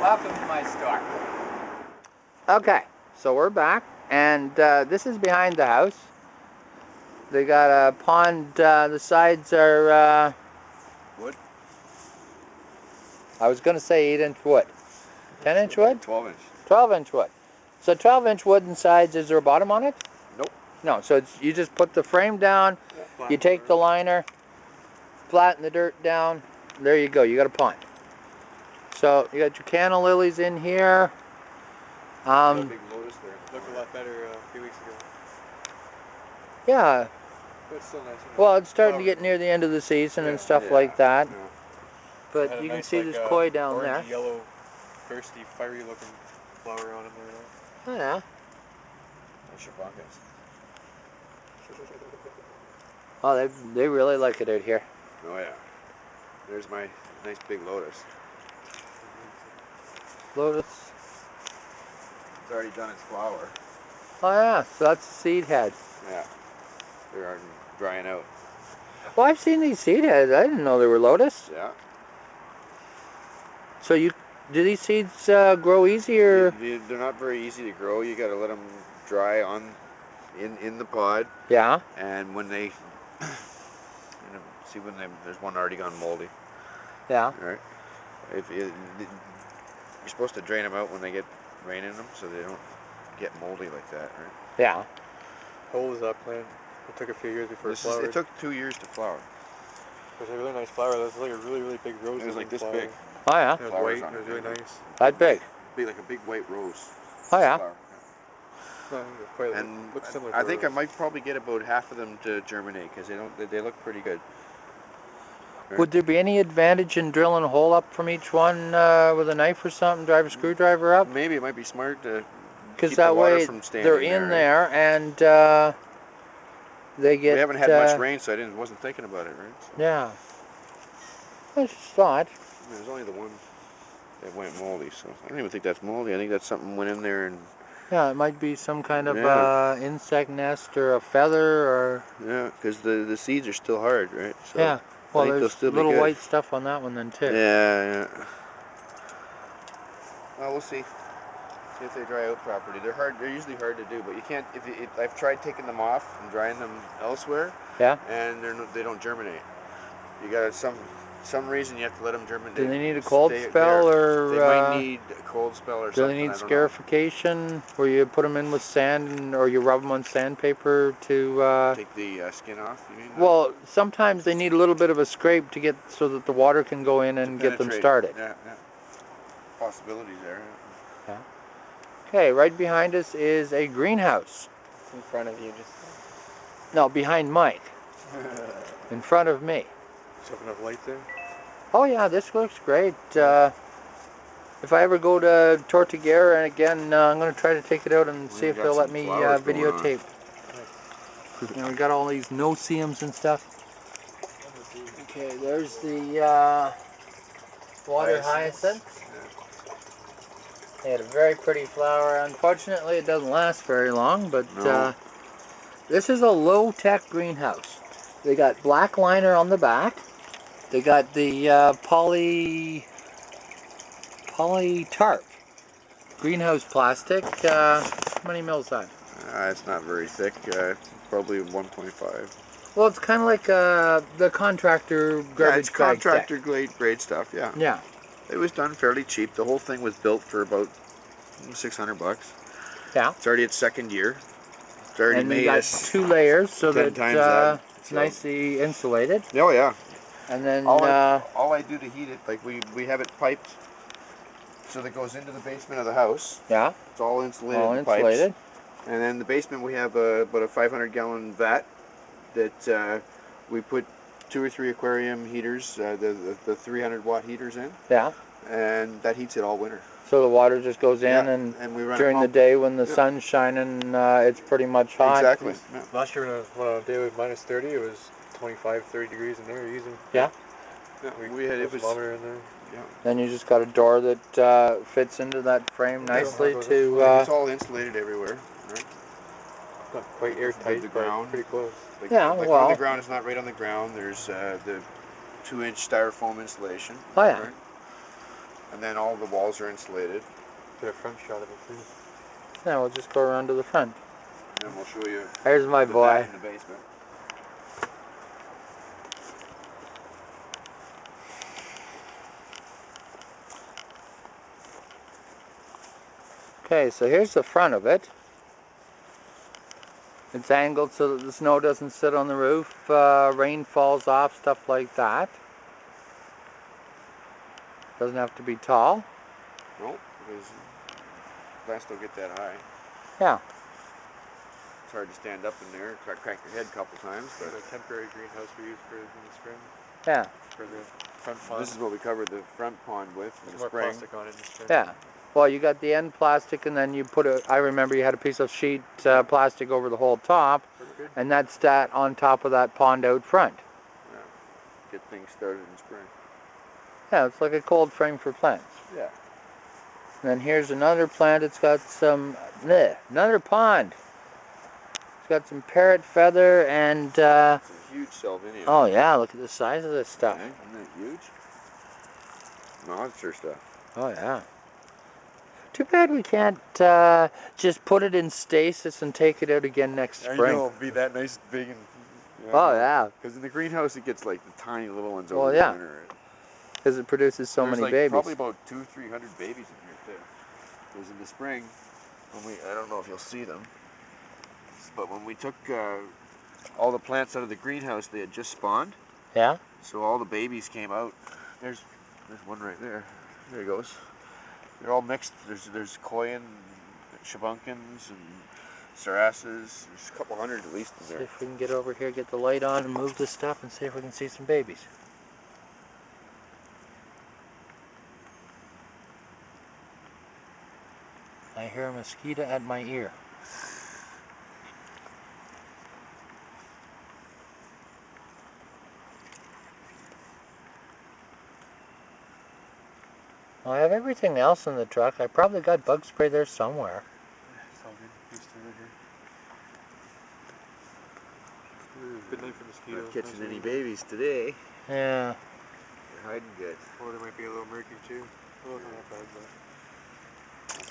Welcome to my store. Okay, so we're back, and this is behind the house. They got a pond, the sides are, wood? I was going to say 8-inch wood. 10-inch wood? 12-inch. 12-inch wood. So 12-inch wooden sides, is there a bottom on it? Nope. No, so it's, you just put the frame down, Yeah, you take the liner, flatten the dirt down, there you go, you got a pond. So you got your canna lilies in here. Big lotus there. Looked a lot better a few weeks ago. Yeah. But it's still nice. Well, it's starting to get near the end of the season and stuff like that. Yeah. But you can see this koi down there. Yellow, thirsty, fiery looking flower on him there. Oh yeah. Oh, they really like it out here. Oh yeah. There's my nice big lotus. Lotus. It's already done its flower. Oh yeah, so that's the seed head. Yeah. They're drying out. Well, I've seen these seed heads. I didn't know they were lotus. Yeah. So do these seeds grow easy, or? They're not very easy to grow. You got to let them dry in the pod. Yeah. And when they, there's one already gone moldy. Yeah. All right. You're supposed to drain them out when they get rain in them, so they don't get moldy like that, right? Yeah. How old is that plant? It took a few years before it flowered. It took 2 years to flower. It was a really nice flower. That was like a really, really big rose. It was like this flower. big. Oh yeah. It was white. It was really nice. That big. Be like a big white rose. Oh yeah. Quite And looks similar I to think a I rose. might probably get about half of them to germinate because they look pretty good. Right. Would there be any advantage in drilling a hole up from each one with a knife or something, drive a screwdriver up? Maybe it might be smart to Because keep that the water way from standing they're in there, right? and they get... We haven't had much rain, so I wasn't thinking about it, right? So, yeah. I just thought. there's only the one that went moldy, so I don't even think that's moldy. I think that's something went in there and... Yeah, it might be some kind of insect nest or a feather or... Yeah, because the seeds are still hard, right? So yeah. Well, there's little good. white stuff on that one then too. Yeah. Well, we'll see. See if they dry out properly. They're hard. They're usually hard to do, but you can't. I've tried taking them off and drying them elsewhere. Yeah. And they don't germinate. You got some reason you have to let them germinate. Do they need a cold spell or? They might need a cold spell or something. Do they need scarification, where you put them in with sand or you rub them on sandpaper to? Take the skin off. You mean? Well, sometimes they need a little bit of a scrape to get so that the water can go in and get them started. Yeah. Possibilities there. Yeah. Okay, right behind us is a greenhouse. It's in front of you, just... No, behind Mike. In front of me. Is there enough light there? Oh yeah, this looks great. If I ever go to Tortuguera, and again, I'm going to try to take it out and see if they'll let me videotape. And we got all these no-see-ums and stuff. Okay, there's the water hyacinth. They had a very pretty flower. Unfortunately, it doesn't last very long, but this is a low-tech greenhouse. They got black liner on the back. They got the poly tarp greenhouse plastic. How many mils on? It's not very thick. Probably 1.5. Well, it's kind of like the contractor garbage bag. Contractor grade stuff. Yeah. Yeah. It was done fairly cheap. The whole thing was built for about $600. Yeah. It's already its second year. It's already and made got 2 layers so that it's nicely insulated. Oh yeah. And then all I do to heat it, like we have it piped so that it goes into the basement of the house. Yeah. It's all insulated. Pipes. And then the basement we have about a 500-gallon vat that we put 2 or 3 aquarium heaters, the 300-watt heaters in. Yeah. And that heats it all winter. So the water just goes in, and we run during the day when the sun's shining, it's pretty much hot. Exactly. Yeah. Last year when a day was -30, it was 25, 30 degrees in there easy. Yeah. We had a thermometer in there. Yeah. Then you just got a door that fits into that frame nicely to... it's all insulated everywhere, right? Not quite airtight, the but ground. pretty close. Like on the ground, it's not right on the ground. There's the 2-inch styrofoam insulation. Oh yeah. Right? And then all the walls are insulated. Get a front shot of it too. Yeah, we'll just go around to the front. And then we'll show you There's my the boy. vat in the basement. Okay, so here's the front of it. It's angled so that the snow doesn't sit on the roof, rain falls off, stuff like that. Doesn't have to be tall. Nope, because plants don't get that high. Yeah. It's hard to stand up in there, crack your head a couple times. But The temporary greenhouse we use for in the spring. Yeah. For the front pond. this is what we covered the front pond with in There's the more spring. plastic on it in the spring. Yeah. Well, you got the end plastic, and then you put I remember you had a piece of sheet plastic over the whole top, and that's that on top of that pond out front. Yeah. Get things started in spring. Yeah, it's like a cold frame for plants. Yeah. And then here's another plant. It's got some, another pond. It's got some parrot feather and, It's a huge salvinium. oh yeah, look at the size of this stuff. Okay, isn't that huge? Monster stuff. Oh yeah. Too bad we can't just put it in stasis and take it out again next spring. I know, it'll be that nice, big, and. Oh yeah. Because in the greenhouse it gets like the tiny little ones Well, over yeah. the winter. Because it produces so There's many like babies. probably about 200-300 babies in here too. Because in the spring, I don't know if you'll see them, but when we took all the plants out of the greenhouse, they had just spawned. Yeah. So all the babies came out. There's one right there. There he goes. They're all mixed. There's Koyan, Shabunkins, and Sarasses. There's a couple hundred at least in See there. if we can get over here, get the light on, and move this stuff, and see if we can see some babies. I hear a mosquito at my ear. Well, I have everything else in the truck. I probably got bug spray there somewhere. It's all good. Used to it here. Good night for mosquitoes. Not catching Nice any and babies today. Yeah. They're hiding good. Or there might be a little murky too. Oh, not that bad, but.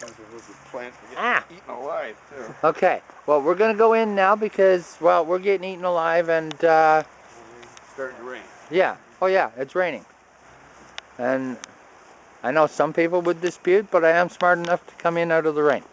Those are plants that get Ah! eaten alive too. Okay. Well, we're going to go in now because, well, we're getting eaten alive and, Starting to rain. yeah. Oh, yeah, it's raining. And I know some people would dispute, but I am smart enough to come in out of the rain.